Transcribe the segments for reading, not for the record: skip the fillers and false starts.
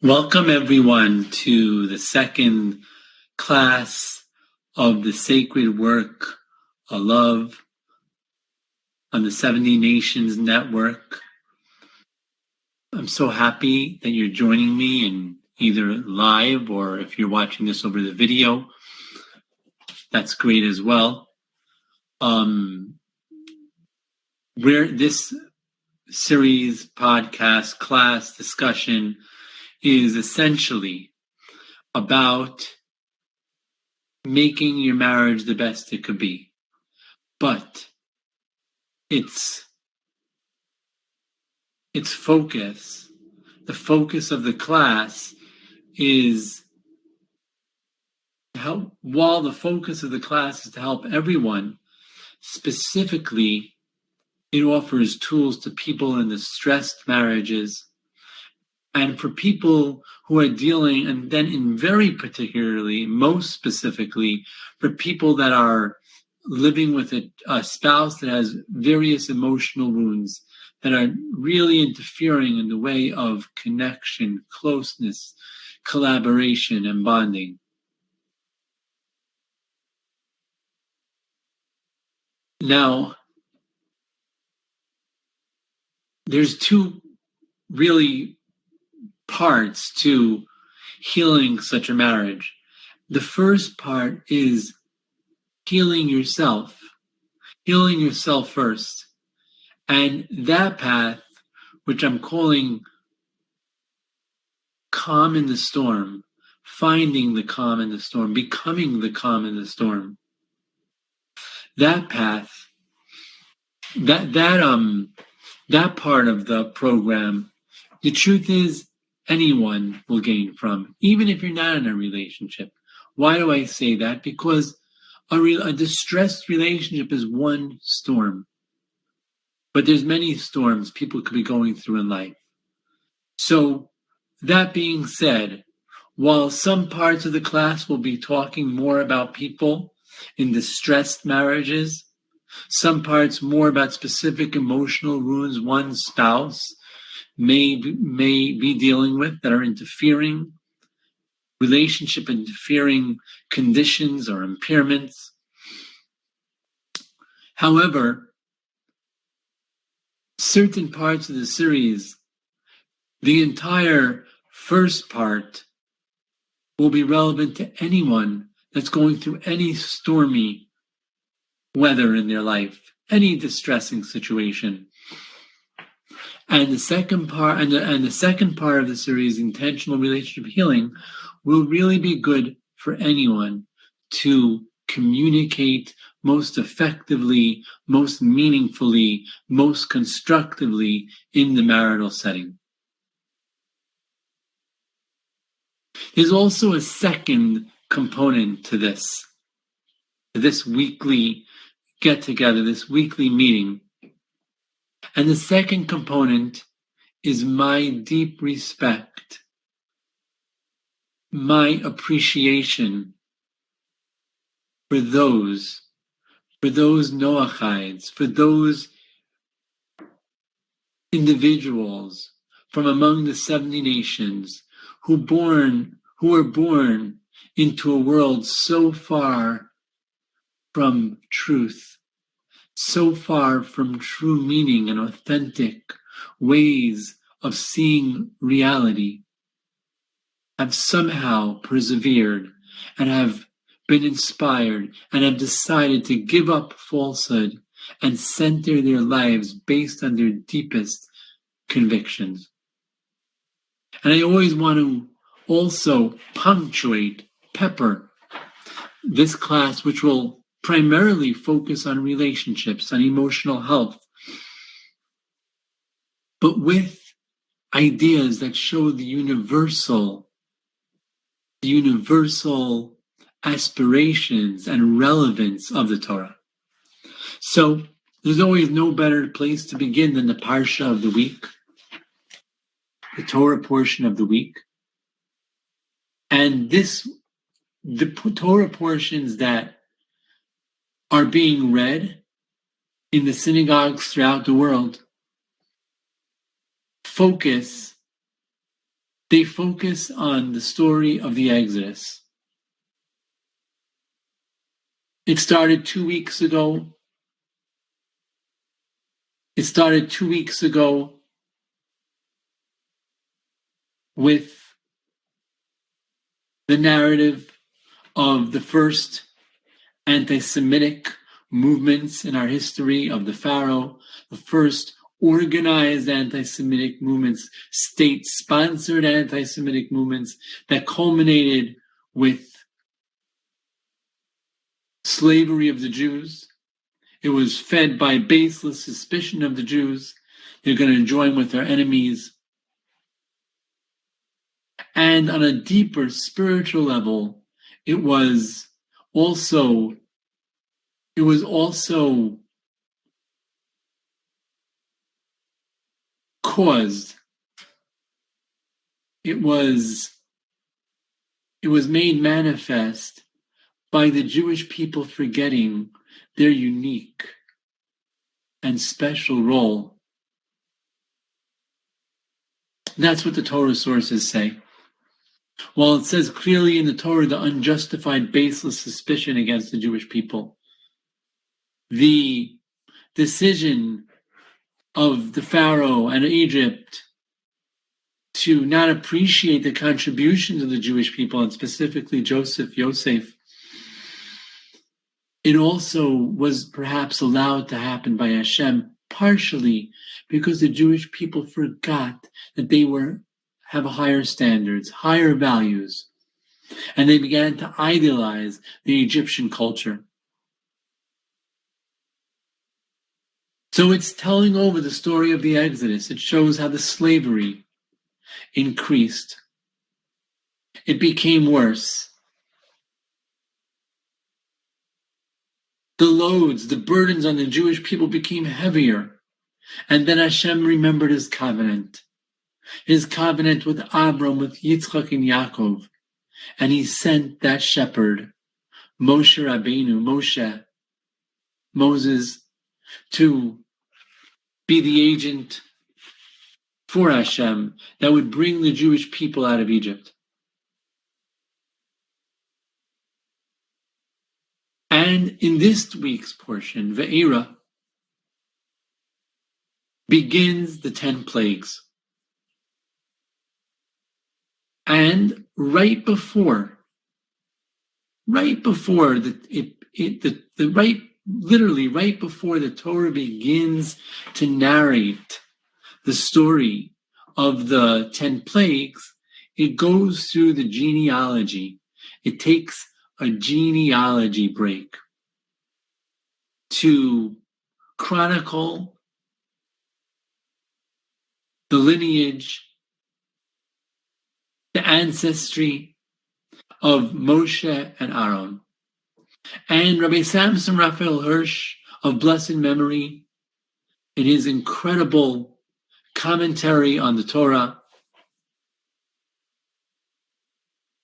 Welcome everyone to the second class of the sacred work of love on the 70 Nations Network. I'm so happy that you're joining me in either live or if you're watching this over the video, that's great as well. Where this series, podcast, class, discussion is essentially about making your marriage the best it could be. But its focus, the focus of the class is to help, while the focus of the class is to help everyone, specifically it offers tools to people in the stressed marriages and for people who are dealing, and then in very particularly, most specifically, for people that are living with a spouse that has various emotional wounds that are really interfering in the way of connection, closeness, collaboration, and bonding. Now, there's two really parts to healing such a marriage. The first part is healing yourself first. And that path, which I'm calling calm in the storm, finding the calm in the storm, becoming the calm in the storm. That path, that part of the program, the truth is anyone will gain from, even if you're not in a relationship. Why do I say that? Because a distressed relationship is one storm. But there's many storms people could be going through in life. So that being said, while some parts of the class will be talking more about people in distressed marriages, some parts more about specific emotional wounds one spouse may be dealing with that are interfering, relationship interfering conditions or impairments. However, certain parts of the series, the entire first part will be relevant to anyone that's going through any stormy weather in their life, any distressing situation. And the second part, and the second part of the series, intentional relationship healing, will really be good for anyone to communicate most effectively, most meaningfully, most constructively in the marital setting. There's also a second component to this weekly get-together, this weekly meeting. And the second component is my deep respect, my appreciation for those Noachides, for those individuals from among the 70 nations who were born into a world so far from truth, so far from true meaning and authentic ways of seeing reality, have somehow persevered and have been inspired and have decided to give up falsehood and center their lives based on their deepest convictions. And I always want to also pepper this class, which will primarily focus on relationships, on emotional health, but with ideas that show the universal aspirations and relevance of the Torah. So there's always no better place to begin than the Parsha of the week, the Torah portion of the week. And the Torah portions that are being read in the synagogues throughout the world focus They focus on the story of the Exodus. It started 2 weeks ago. It started 2 weeks ago with the narrative of the first anti-Semitic movements in our history of the Pharaoh, the first organized anti-Semitic movements, state-sponsored anti-Semitic movements that culminated with slavery of the Jews. It was fed by baseless suspicion of the Jews. They're going to join with their enemies. And on a deeper spiritual level, it was also caused, it was made manifest by the Jewish people forgetting their unique and special role. That's what the Torah sources say. While it says clearly in the Torah the unjustified, baseless suspicion against the Jewish people, the decision of the Pharaoh and Egypt to not appreciate the contributions of the Jewish people, and specifically Yosef, it also was perhaps allowed to happen by Hashem, partially because the Jewish people forgot that they have higher standards, higher values, and they began to idealize the Egyptian culture. So it's telling over the story of the Exodus. It shows how the slavery increased. It became worse. The loads, the burdens on the Jewish people became heavier. And then Hashem remembered his covenant with Abram, with Yitzchak and Yaakov. And he sent that shepherd, Moses, to be the agent for Hashem that would bring the Jewish people out of Egypt. And in this week's portion, Ve'era, begins the 10 plagues. And right before the Torah begins to narrate the story of the 10 plagues, it goes through the genealogy. It takes a genealogy break to chronicle the lineage, the ancestry of Moshe and Aaron. And Rabbi Samson Raphael Hirsch of blessed memory, in his incredible commentary on the Torah,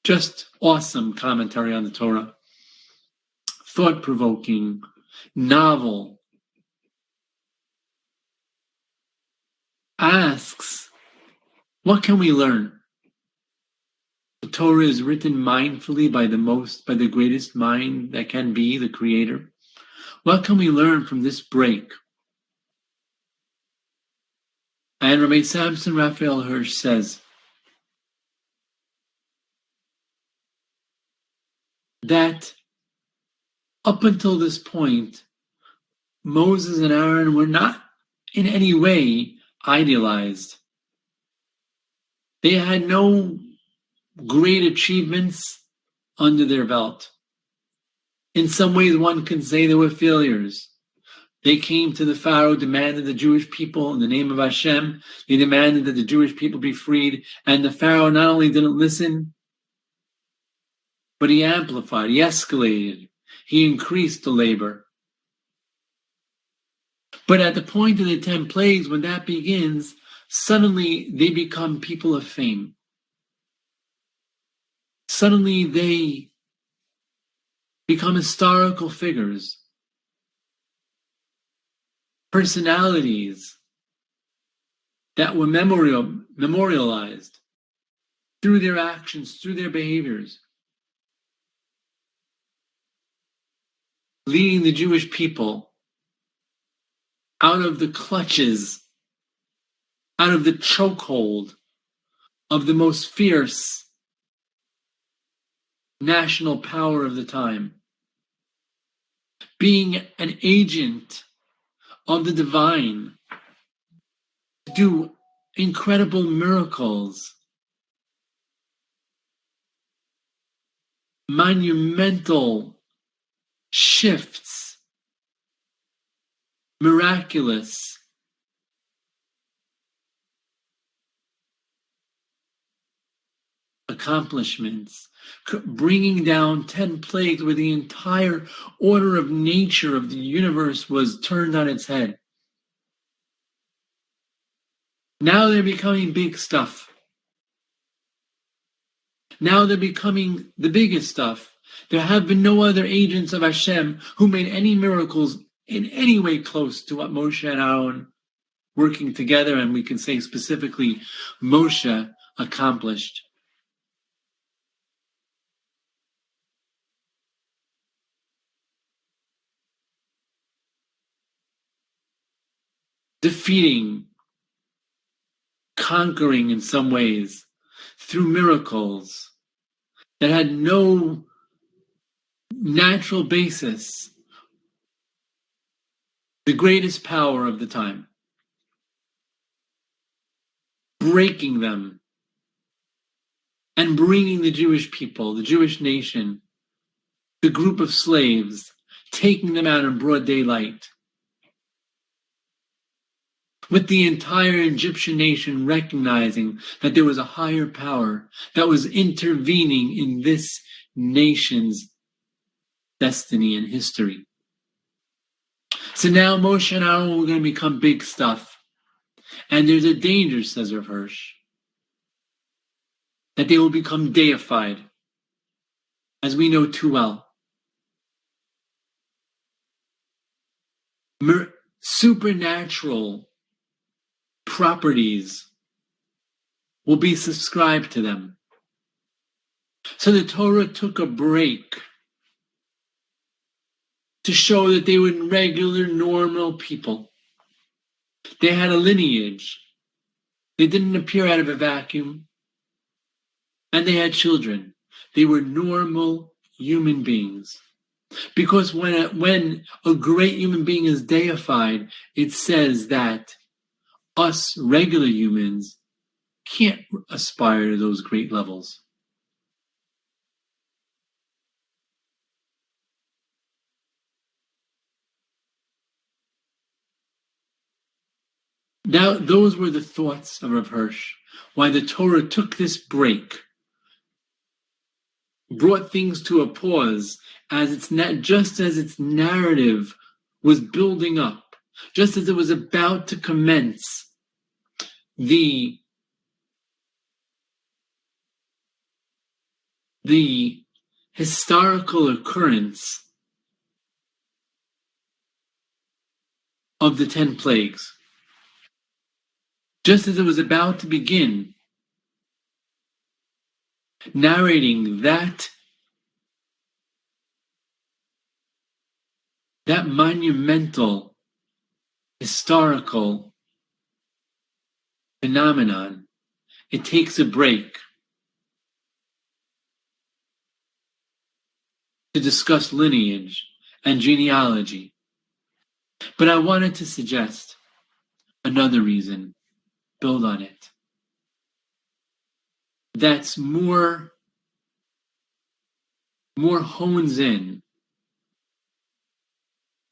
just awesome commentary on the Torah, thought-provoking, novel, asks, what can we learn? The Torah is written mindfully by the greatest mind that can be, the Creator. What can we learn from this break? And Rabbi Samson Raphael Hirsch says that up until this point, Moses and Aaron were not in any way idealized. They had no great achievements under their belt. In some ways, one can say they were failures. They came to the Pharaoh, demanded the Jewish people in the name of Hashem. They demanded that the Jewish people be freed. And the Pharaoh not only didn't listen, but he amplified, he escalated, he increased the labor. But at the point of the 10 plagues, when that begins, suddenly they become people of fame. Suddenly they become historical figures, personalities that were memorialized. through their actions, through their behaviors, leading the Jewish people out of the clutches, out of the chokehold of the most fierce national power of the time, being an agent of the divine, to do incredible miracles, monumental shifts, miraculous accomplishments, bringing down 10 plagues where the entire order of nature of the universe was turned on its head. Now they're becoming big stuff. Now they're becoming the biggest stuff. There have been no other agents of Hashem who made any miracles in any way close to what Moshe and Aaron working together, and we can say specifically Moshe, accomplished. Defeating, conquering in some ways through miracles that had no natural basis, the greatest power of the time, breaking them and bringing the Jewish people, the Jewish nation, the group of slaves, taking them out in broad daylight, with the entire Egyptian nation recognizing that there was a higher power that was intervening in this nation's destiny and history. So now Moshe and Aaron were going to become big stuff. And there's a danger, says Rav Hirsch, that they will become deified, as we know too well. Supernatural properties will be subscribed to them. So the Torah took a break to show that they were regular, normal people. They had a lineage. They didn't appear out of a vacuum. And they had children. They were normal human beings. Because when a great human being is deified, it says that us regular humans can't aspire to those great levels. Now, those were the thoughts of Rav Hirsch, why the Torah took this break, brought things to a pause, as it's not just as its narrative was building up, just as it was about to commence the historical occurrence of the 10 plagues. Just as it was about to begin narrating that monumental historical phenomenon, it takes a break to discuss lineage and genealogy. But I wanted to suggest another reason, build on it, that's more hones in,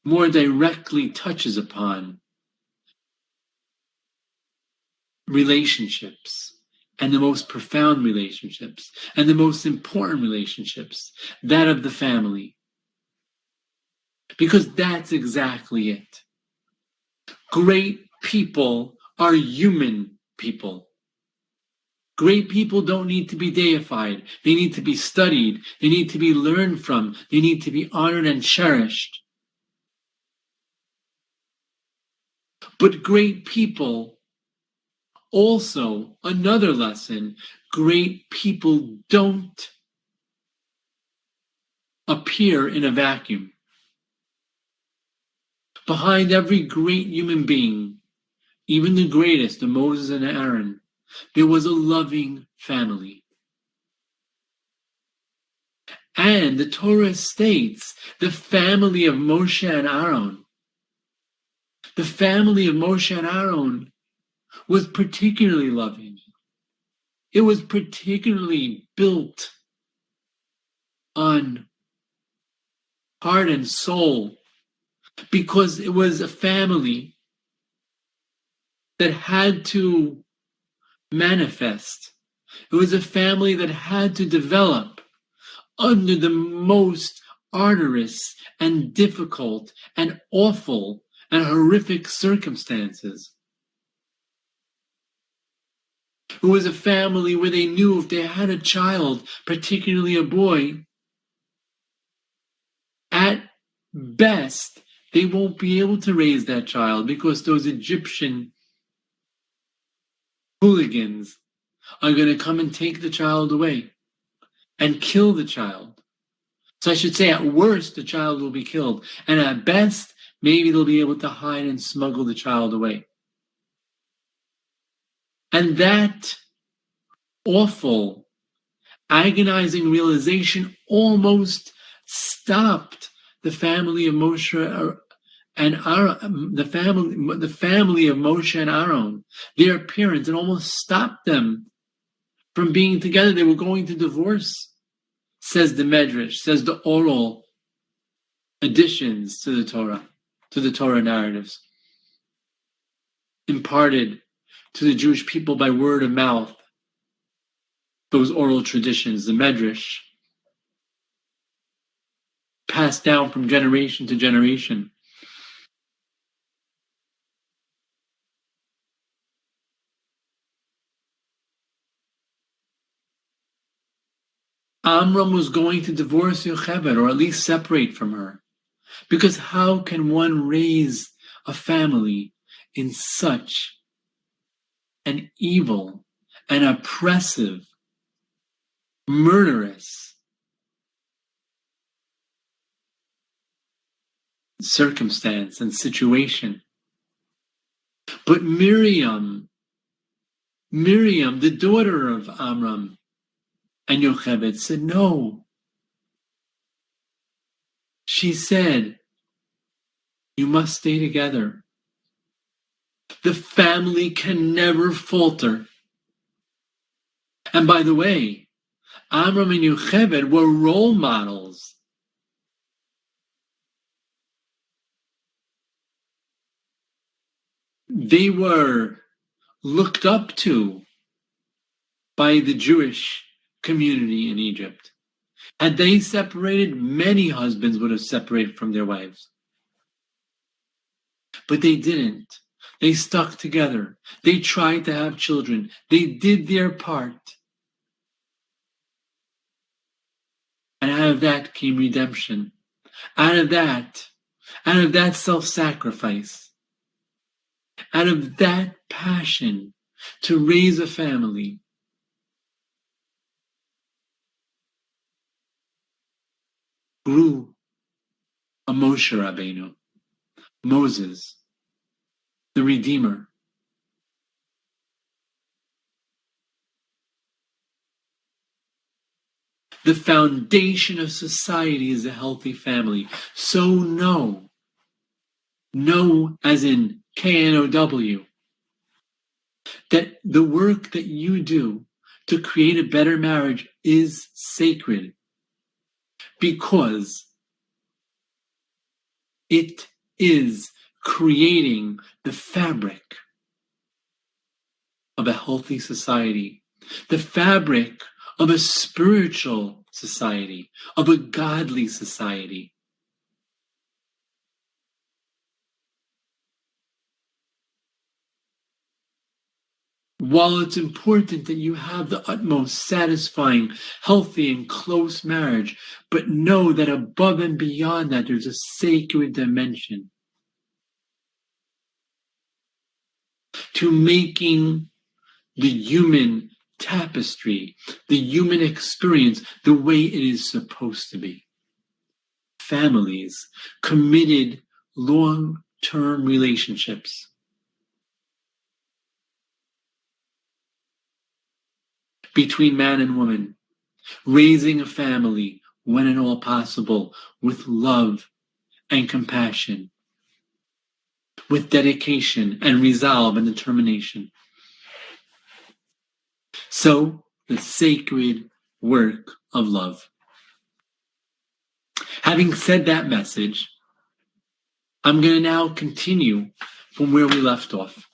more directly touches upon relationships, and the most profound relationships, and the most important relationships, that of the family. Because that's exactly it. Great people are human people. Great people don't need to be deified. They need to be studied. They need to be learned from. They need to be honored and cherished. But great people, also, another lesson, great people don't appear in a vacuum. Behind every great human being, even the greatest, the Moses and Aaron, there was a loving family. And the Torah states the family of Moshe and Aaron. The family of Moshe and Aaron was particularly loving. It was particularly built on heart and soul because it was a family that had to manifest. It was a family that had to develop under the most arduous and difficult and awful and horrific circumstances. It was a family where they knew if they had a child, particularly a boy, at best, they won't be able to raise that child because those Egyptian hooligans are going to come and take the child away and kill the child. So I should say, at worst, the child will be killed. And at best, maybe they'll be able to hide and smuggle the child away. And that awful, agonizing realization almost stopped the family of Moshe and Aaron, the family of Moshe and Aaron, their parents, and almost stopped them from being together. They were going to divorce, says the Medrash, says the oral additions to the Torah narratives, imparted to the Jewish people by word of mouth, those oral traditions, the Medrash, passed down from generation to generation. Amram was going to divorce Yocheved, or at least separate from her. Because how can one raise a family in such an evil and oppressive, murderous circumstance and situation? But Miriam, the daughter of Amram and Yocheved, said no. She said, you must stay together. The family can never falter. And by the way, Amram and Yocheved were role models. They were looked up to by the Jewish community in Egypt. Had they separated, many husbands would have separated from their wives. But they didn't. They stuck together. They tried to have children. They did their part. And out of that came redemption. Out of that self-sacrifice, out of that passion to raise a family, grew a Moshe Rabbeinu, Moses, the Redeemer. The foundation of society is a healthy family. So know as in K-N-O-W, that the work that you do to create a better marriage is sacred because it is creating the fabric of a healthy society, the fabric of a spiritual society, of a godly society. While it's important that you have the utmost satisfying, healthy, and close marriage, but know that above and beyond that, there's a sacred dimension to making the human tapestry, the human experience, the way it is supposed to be. Families, committed, long-term relationships. Between man and woman, raising a family when at all possible with love and compassion, with dedication and resolve and determination. So, the sacred work of love. Having said that message, I'm going to now continue from where we left off.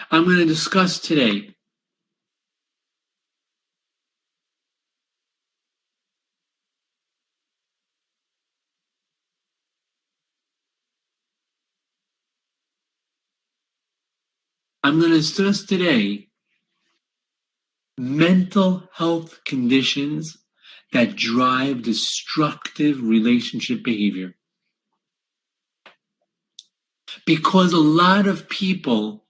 I'm going to discuss today mental health conditions that drive destructive relationship behavior. Because a lot of people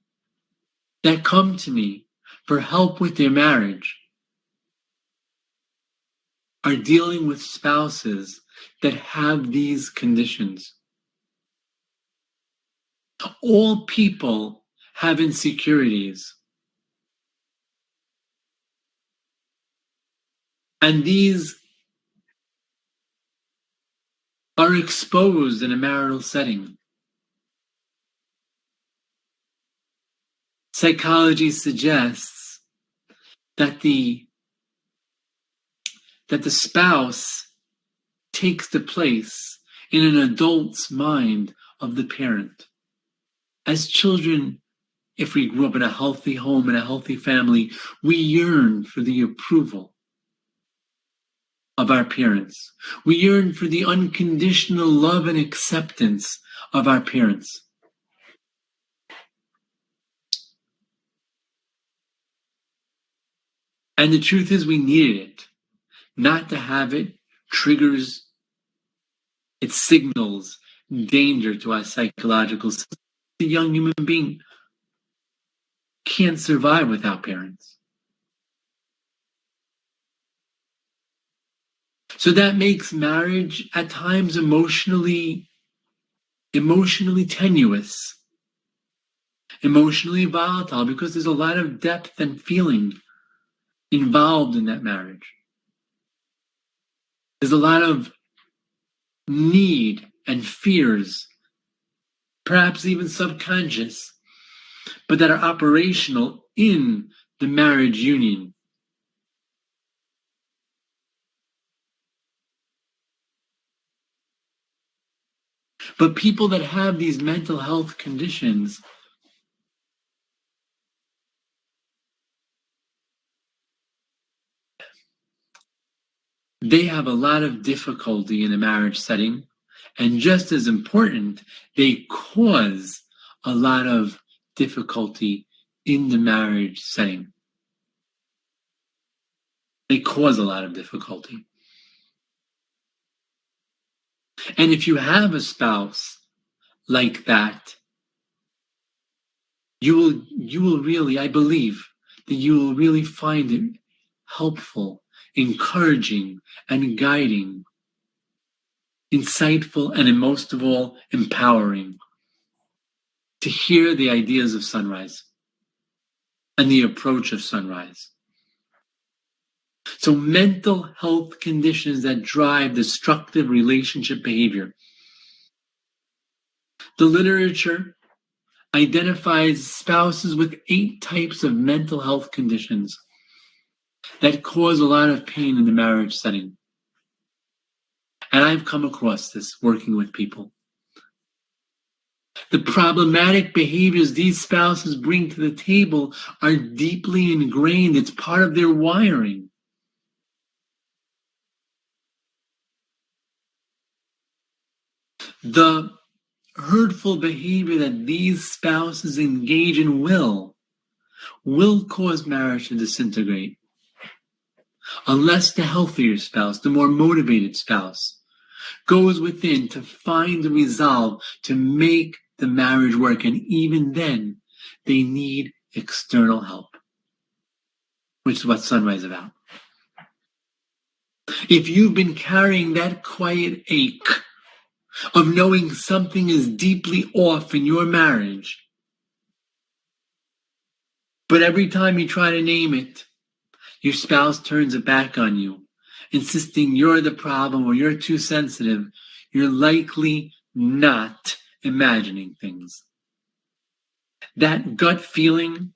that come to me for help with their marriage are dealing with spouses that have these conditions. All people have insecurities. And these are exposed in a marital setting. Psychology suggests that the spouse takes the place in an adult's mind of the parent. As children, if we grew up in a healthy home and a healthy family, we yearn for the approval of our parents. We yearn for the unconditional love and acceptance of our parents. And the truth is, we needed it. Not to have it triggers, it signals danger to our psychological system. The young human being can't survive without parents. So that makes marriage at times emotionally tenuous, emotionally volatile, because there's a lot of depth and feeling involved in that marriage. There's a lot of need and fears, perhaps even subconscious, but that are operational in the marriage union. But people that have these mental health conditions they have a lot of difficulty in a marriage setting, and just as important, they cause a lot of difficulty in the marriage setting. They cause a lot of difficulty. And if you have a spouse like that, you will really, I believe, that you will really find it helpful, encouraging, and guiding, insightful, and most of all, empowering to hear the ideas of sunrise and the approach of sunrise. So mental health conditions that drive destructive relationship behavior. The literature identifies spouses with 8 types of mental health conditions that cause a lot of pain in the marriage setting. And I've come across this working with people. The problematic behaviors these spouses bring to the table are deeply ingrained. It's part of their wiring. The hurtful behavior that these spouses engage in will cause marriage to disintegrate. Unless the healthier spouse, the more motivated spouse, goes within to find the resolve to make the marriage work. And even then, they need external help, which is what Sunrise is about. If you've been carrying that quiet ache of knowing something is deeply off in your marriage, but every time you try to name it, your spouse turns it back on you, insisting you're the problem or you're too sensitive, you're likely not imagining things. That gut feeling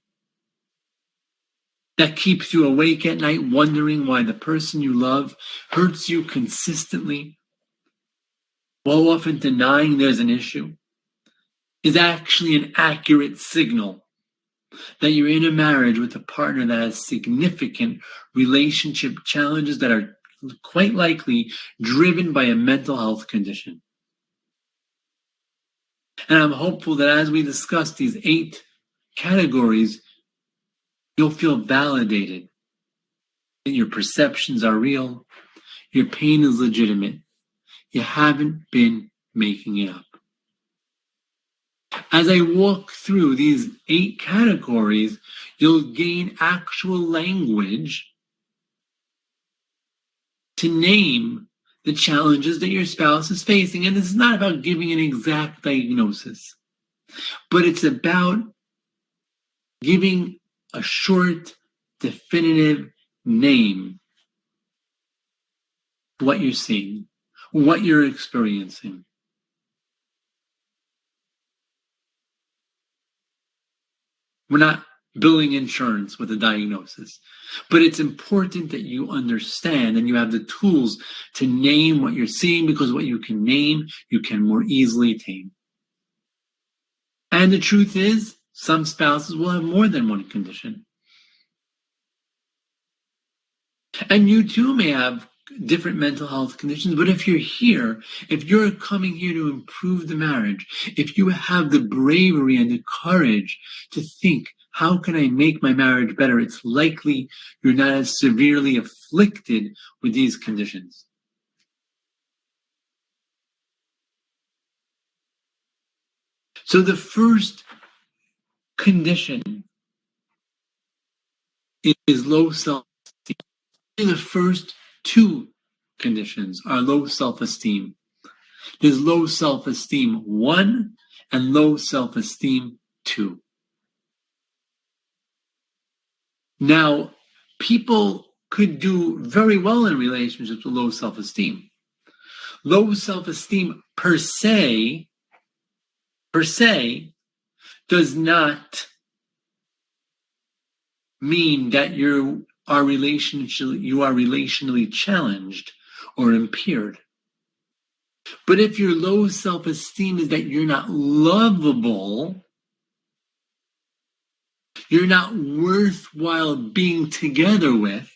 that keeps you awake at night wondering why the person you love hurts you consistently, while often denying there's an issue, is actually an accurate signal that you're in a marriage with a partner that has significant relationship challenges that are quite likely driven by a mental health condition. And I'm hopeful that as we discuss these 8 categories, you'll feel validated, that your perceptions are real, your pain is legitimate, you haven't been making it up. As I walk through these 8 categories, you'll gain actual language to name the challenges that your spouse is facing. And this is not about giving an exact diagnosis, but it's about giving a short, definitive name to what you're seeing, what you're experiencing. We're not billing insurance with a diagnosis, but it's important that you understand and you have the tools to name what you're seeing, because what you can name, you can more easily tame. And the truth is, some spouses will have more than one condition. And you too may have different mental health conditions, but if you're here, if you're coming here to improve the marriage, if you have the bravery and the courage to think, how can I make my marriage better? It's likely you're not as severely afflicted with these conditions. So the first condition is low self-esteem. The first 2 conditions are low self-esteem. There's low self-esteem 1 and low self-esteem 2. Now, people could do very well in relationships with low self-esteem. Low self-esteem per se does not mean that you are relationally challenged or impaired. But if your low self-esteem is that you're not lovable, you're not worthwhile being together with,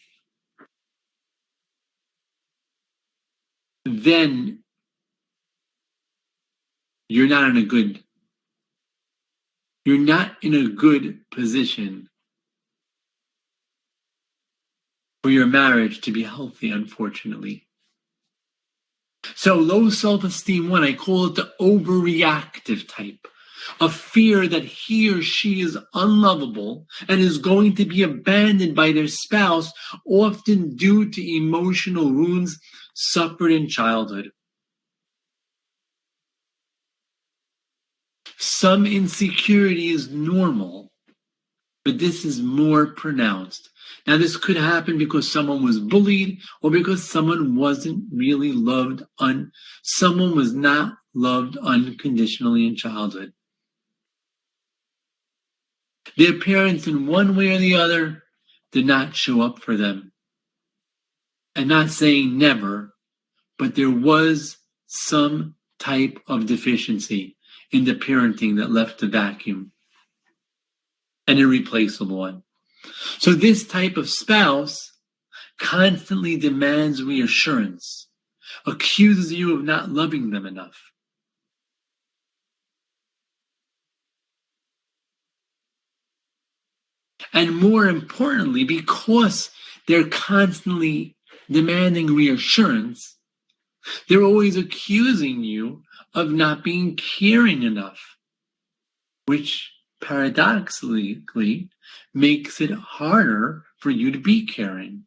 then you're not in a good position for your marriage to be healthy, unfortunately. So low self-esteem 1, I call it the overreactive type. A fear that he or she is unlovable and is going to be abandoned by their spouse, often due to emotional wounds suffered in childhood. Some insecurity is normal, but this is more pronounced. Now, this could happen because someone was bullied or because someone wasn't really loved. Someone was not loved unconditionally in childhood. Their parents, in one way or the other, did not show up for them. I'm not saying never, but there was some type of deficiency in the parenting that left a vacuum, an irreplaceable one. So this type of spouse constantly demands reassurance, accuses you of not loving them enough. And more importantly, because they're constantly demanding reassurance, they're always accusing you of not being caring enough. which paradoxically makes it harder for you to be caring.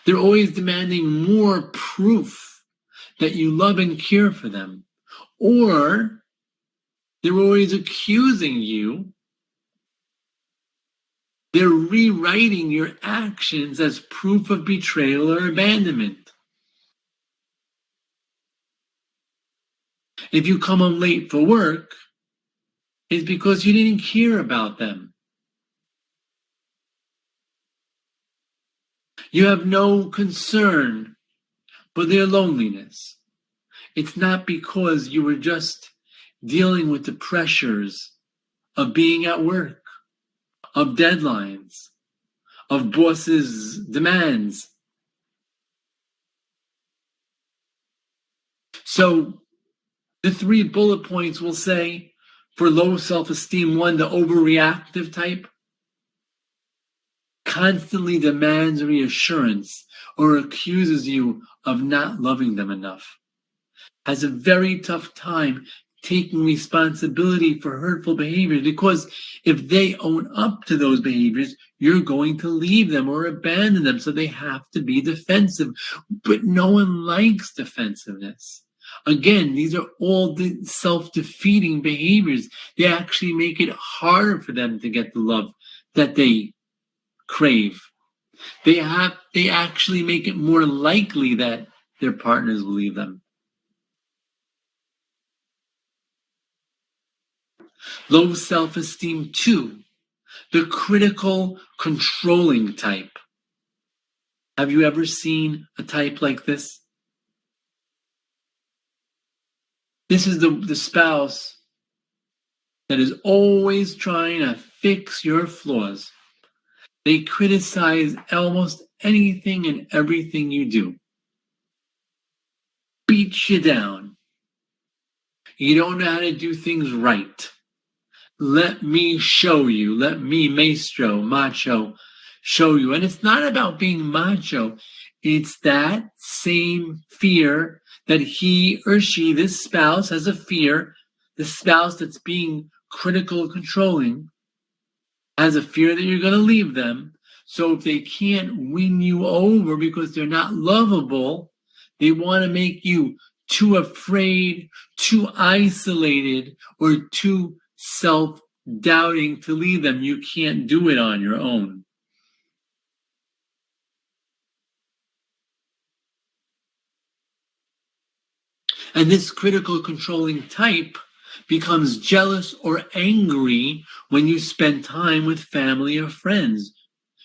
They're always demanding more proof that you love and care for them, or they're always accusing you. They're rewriting your actions as proof of betrayal or abandonment. If you come home late for work, it's because you didn't care about them. You have no concern for their loneliness. It's not because you were just dealing with the pressures of being at work, of deadlines, of bosses' demands. So the 3 bullet points will say for low self-esteem: 1, the overreactive type constantly demands reassurance or accuses you of not loving them enough, has a very tough time taking responsibility for hurtful behaviors, because if they own up to those behaviors, you're going to leave them or abandon them. So they have to be defensive. But no one likes defensiveness. Again, these are all the self-defeating behaviors. They actually make it harder for them to get the love that they crave. They actually make it more likely that their partners will leave them. Low self-esteem 2, the critical controlling type. Have you ever seen a type like this? This is the spouse that is always trying to fix your flaws. They criticize almost anything and everything you do. Beat you down. You don't know how to do things right. Let me show you. Let me, macho, show you. And it's not about being macho. It's that same fear that he or she, this spouse, has a fear. The spouse that's being critical, controlling, has a fear that you're going to leave them. So if they can't win you over because they're not lovable, they want to make you too afraid, too isolated, or too self-doubting to leave them. You can't do it on your own. And this critical controlling type becomes jealous or angry when you spend time with family or friends,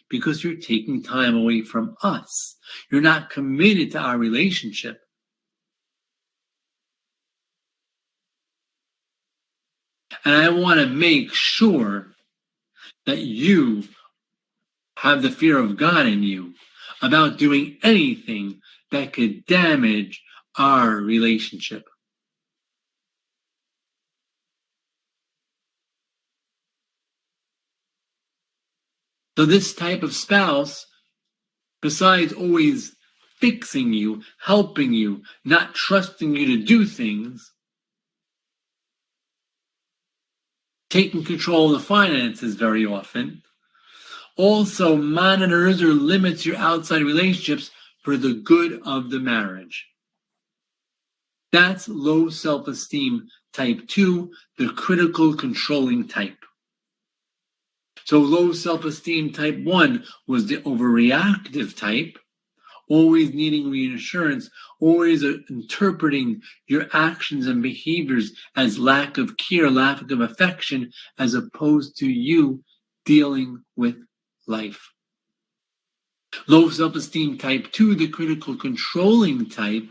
because you're taking time away from us. You're not committed to our relationship. And I want to make sure that you have the fear of God in you about doing anything that could damage our relationship. So this type of spouse, besides always fixing you, helping you, not trusting you to do things, taking control of the finances very often, also monitors or limits your outside relationships for the good of the marriage. That's low self-esteem type 2, the critical controlling type. So low self-esteem type 1 was the overreactive type, always needing reassurance, always interpreting your actions and behaviors as lack of care, lack of affection, as opposed to you dealing with life. Low self-esteem type 2, the critical controlling type,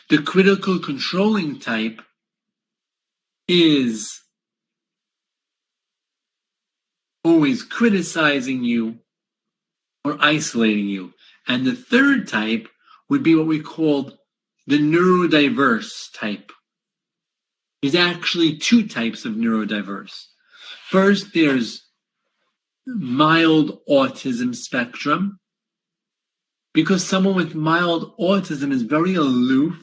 the critical controlling type is always criticizing you or isolating you. And the third type would be what we called the neurodiverse type. There's actually 2 types of neurodiverse. First, there's mild autism spectrum, Because someone with mild autism is very aloof.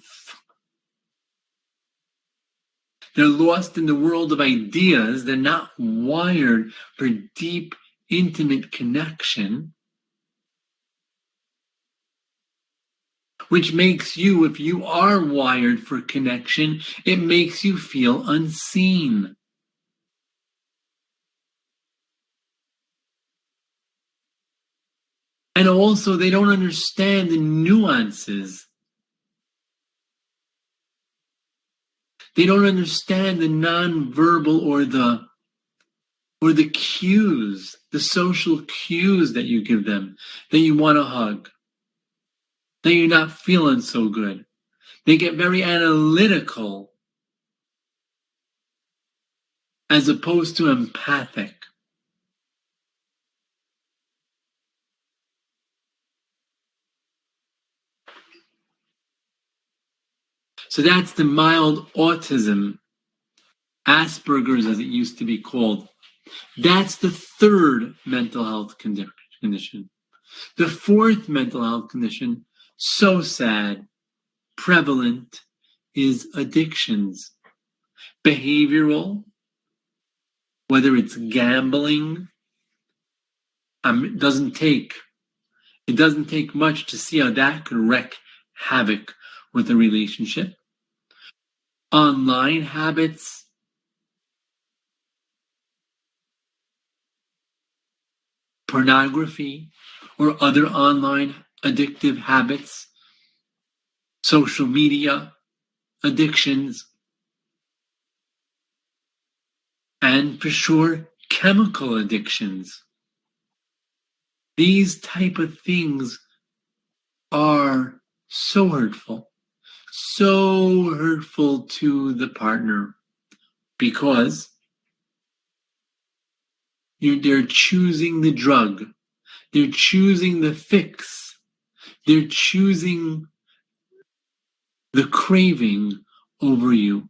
They're lost in the world of ideas. They're not wired for deep, intimate connection, which makes you, if you are wired for connection, it makes you feel unseen. And also, they don't understand the nuances. They don't understand the nonverbal or the cues, the social cues that you give them, that you want to hug, that you're not feeling so good. They get very analytical as opposed to empathic. So that's the mild autism, Asperger's as it used to be called. That's the third mental health condition. The fourth mental health condition, so sad, prevalent, is addictions. Behavioral, whether it's gambling, it doesn't take much to see how that could wreak havoc with a relationship. Online habits, pornography, or other online addictive habits, social media addictions, and for sure, chemical addictions. These type of things are so hurtful to the partner because they're choosing the drug, they're choosing the fix, they're choosing the craving over you.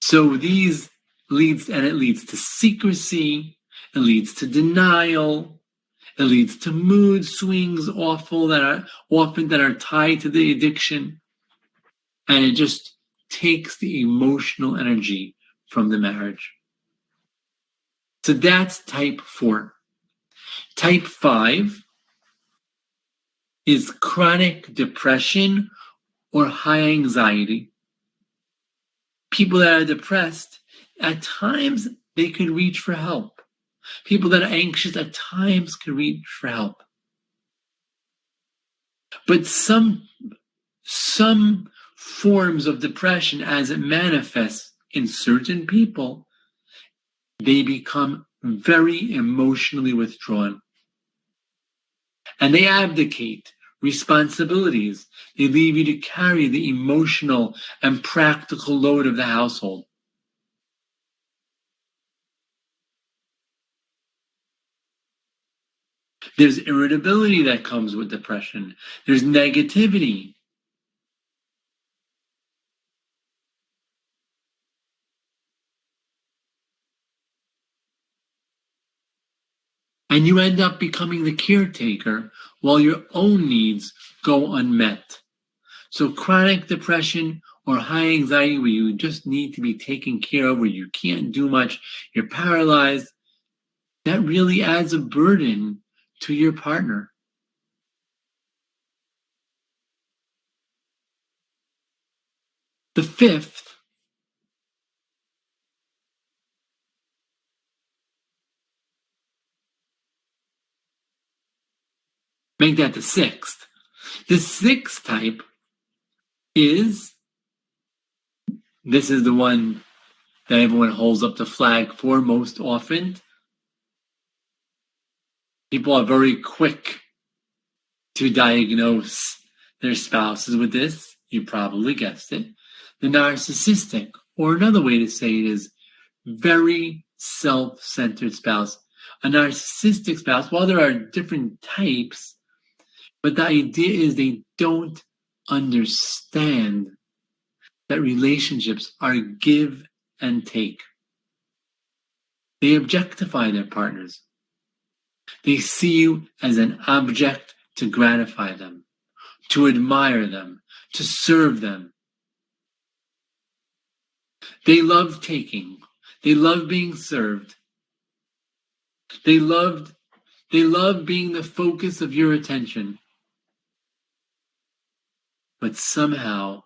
So these leads to secrecy, it leads to denial, it leads to mood swings that are tied to the addiction, and it just takes the emotional energy from the marriage. So that's type 4. Type 5 is chronic depression or high anxiety. People that are depressed, at times they could reach for help. People that are anxious at times can reach for help. But some forms of depression, as it manifests in certain people, they become very emotionally withdrawn. And they abdicate responsibilities. They leave you to carry the emotional and practical load of the household. There's irritability that comes with depression. There's negativity. And you end up becoming the caretaker while your own needs go unmet. So chronic depression or high anxiety where you just need to be taken care of, where you can't do much, you're paralyzed, that really adds a burden to your partner. The fifth make that the sixth. The sixth type is, this is the one that everyone holds up the flag for most often. People are very quick to diagnose their spouses with this. You probably guessed it. The narcissistic, or another way to say it is very self-centered spouse. A narcissistic spouse, while there are different types, but the idea is they don't understand that relationships are give and take. They objectify their partners. They see you as an object to gratify them, to admire them, to serve them. They love taking. They love being served. They love being the focus of your attention. But somehow,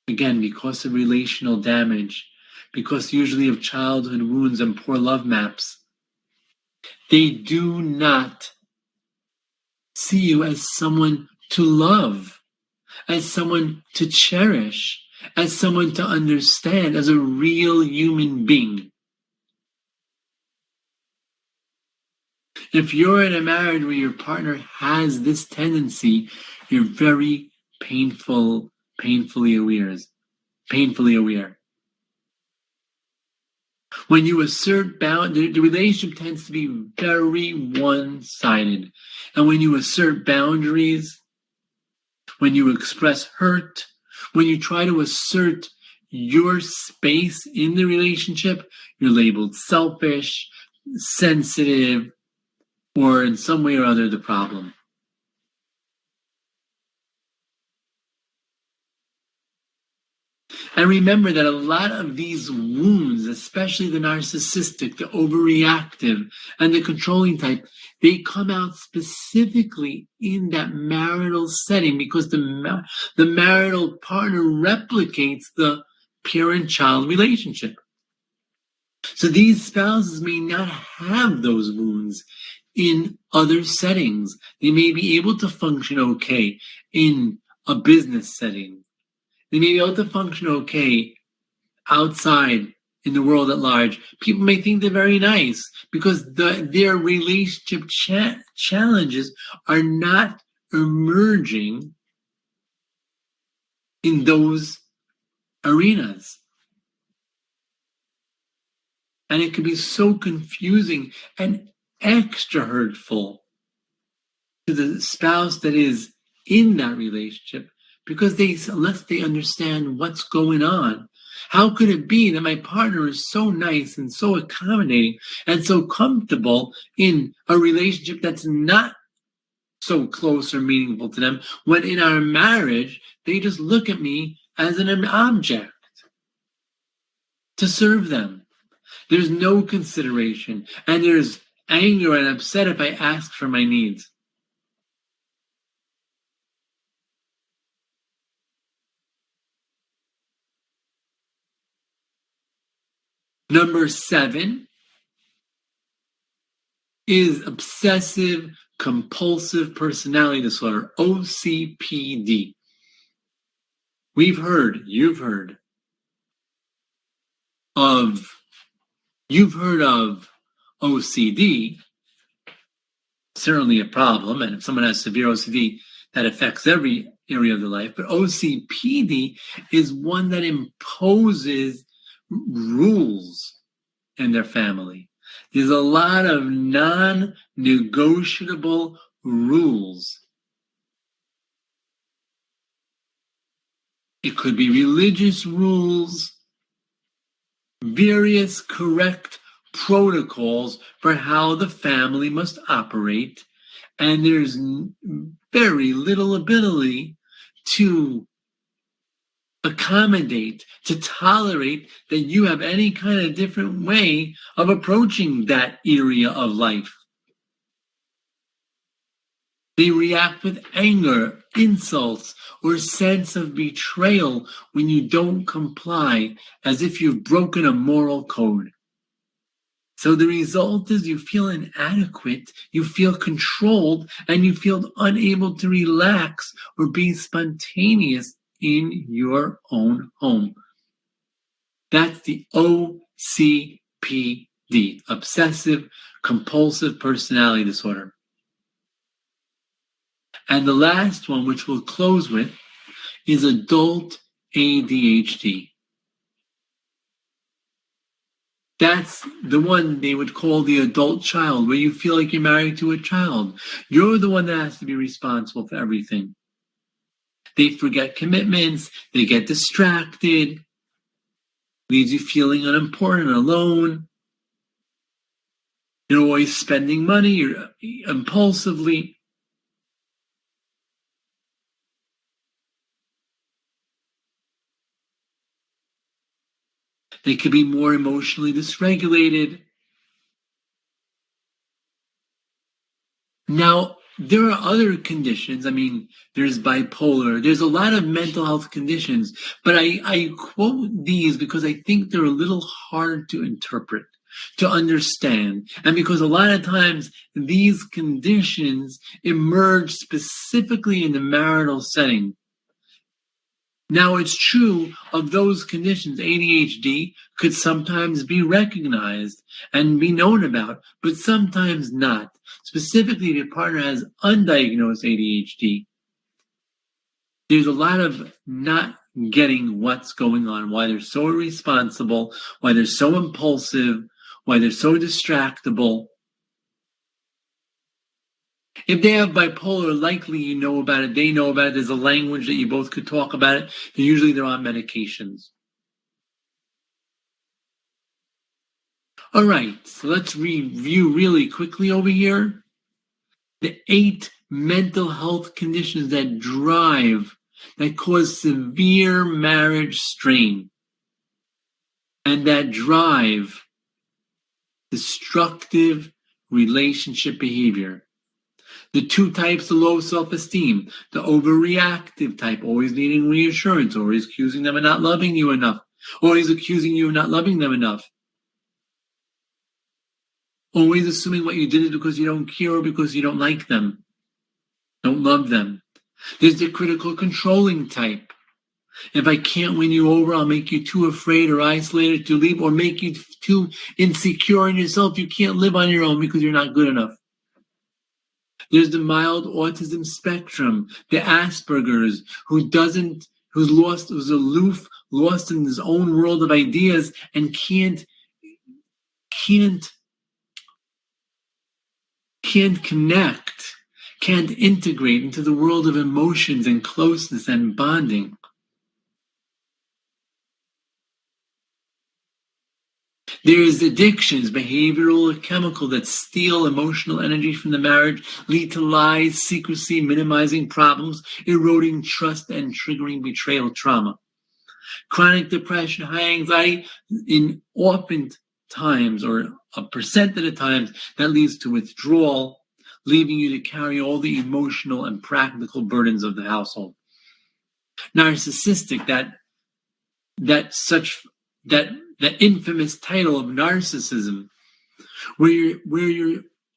again, because of relational damage, because usually of childhood wounds and poor love maps, they do not see you as someone to love, as someone to cherish, as someone to understand, as a real human being. If you're in a marriage where your partner has this tendency, you're very painfully aware. When you assert the relationship tends to be very one-sided. And when you assert boundaries, when you express hurt, when you try to assert your space in the relationship, you're labeled selfish, sensitive, or in some way or other the problem. And remember that a lot of these wounds, especially the narcissistic, the overreactive, and the controlling type, they come out specifically in that marital setting because the marital partner replicates the parent-child relationship. So these spouses may not have those wounds in other settings. They may be able to function okay in a business setting. They may be able to function okay outside in the world at large. People may think they're very nice because their relationship challenges are not emerging in those arenas. And it can be so confusing and extra hurtful to the spouse that is in that relationship because unless they understand what's going on. How could it be that my partner is so nice and so accommodating and so comfortable in a relationship that's not so close or meaningful to them when in our marriage they just look at me as an object to serve them? There's no consideration, and there's anger and upset if I ask for my needs. Number 7 is obsessive compulsive personality disorder, OCPD. You've heard of OCD, certainly a problem, and if someone has severe OCD, that affects every area of their life. But OCPD is one that imposes rules in their family. There's a lot of non-negotiable rules. It could be religious rules, various correct protocols for how the family must operate, and there's very little ability to accommodate, to tolerate that you have any kind of different way of approaching that area of life. They react with anger, insults, or sense of betrayal when you don't comply, as if you've broken a moral code. So the result is you feel inadequate, you feel controlled, and you feel unable to relax or be spontaneous in your own home. That's the OCPD, Obsessive Compulsive Personality Disorder. And the last one, which we'll close with, is adult ADHD. That's the one they would call the adult child, where you feel like you're married to a child. You're the one that has to be responsible for everything. They forget commitments, they get distracted, leaves you feeling unimportant, alone. You're always spending money, you're impulsively. They could be more emotionally dysregulated. Now, there are other conditions. I mean, there's bipolar. There's a lot of mental health conditions, but I quote these because I think they're a little hard to interpret, to understand. And because a lot of times these conditions emerge specifically in the marital setting. Now, it's true of those conditions, ADHD could sometimes be recognized and be known about, but sometimes not. Specifically, if your partner has undiagnosed ADHD, there's a lot of not getting what's going on, why they're so irresponsible, why they're so impulsive, why they're so distractible. If they have bipolar, likely you know about it, they know about it, there's a language that you both could talk about it, and usually they're on medications. All right, so let's review really quickly over here the 8 mental health conditions that cause severe marriage strain, and that drive destructive relationship behavior. The 2 types of low self-esteem, the overreactive type, always needing reassurance, always accusing them of not loving you enough, always accusing you of not loving them enough, always assuming what you did is because you don't care or because you don't like them, don't love them. There's the critical controlling type. If I can't win you over, I'll make you too afraid or isolated to leave, or make you too insecure in yourself. You can't live on your own because you're not good enough. There's the mild autism spectrum, the Asperger's, who's aloof, lost in his own world of ideas, and can't connect, can't integrate into the world of emotions and closeness and bonding. There's addictions, behavioral or chemical, that steal emotional energy from the marriage, lead to lies, secrecy, minimizing problems, eroding trust, and triggering betrayal trauma. Chronic depression, high anxiety, in often times, or a percent of the times, that leads to withdrawal, leaving you to carry all the emotional and practical burdens of the household. Narcissistic, that infamous title of narcissism, where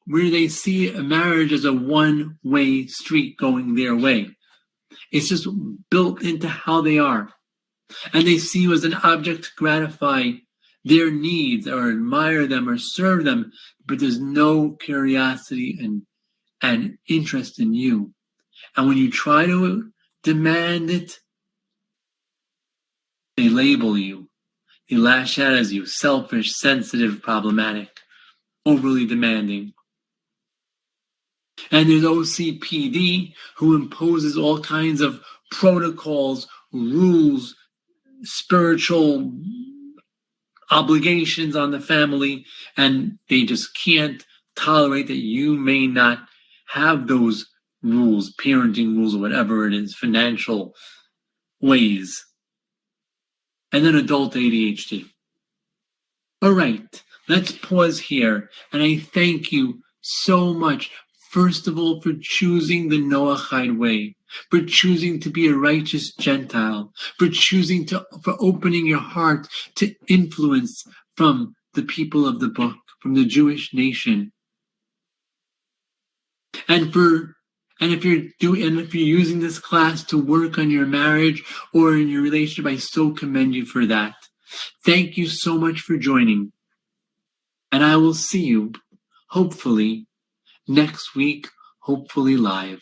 they see a marriage as a one-way street going their way. It's just built into how they are. And they see you as an object to gratify their needs or admire them or serve them, but there's no curiosity and interest in you. And when you try to demand it, they label you. They lash out as you selfish, sensitive, problematic, overly demanding. And there's OCPD, who imposes all kinds of protocols, rules, spiritual obligations on the family, and they just can't tolerate that you may not have those rules, parenting rules, or whatever it is, financial ways. And then adult ADHD. All right, let's pause here, and I thank you so much, first of all, for choosing the Noahide way, for choosing to be a righteous Gentile, for opening your heart to influence from the people of the book, from the Jewish nation. And if you're using this class to work on your marriage or in your relationship, I so commend you for that. Thank you so much for joining. And I will see you, hopefully, next week, hopefully live.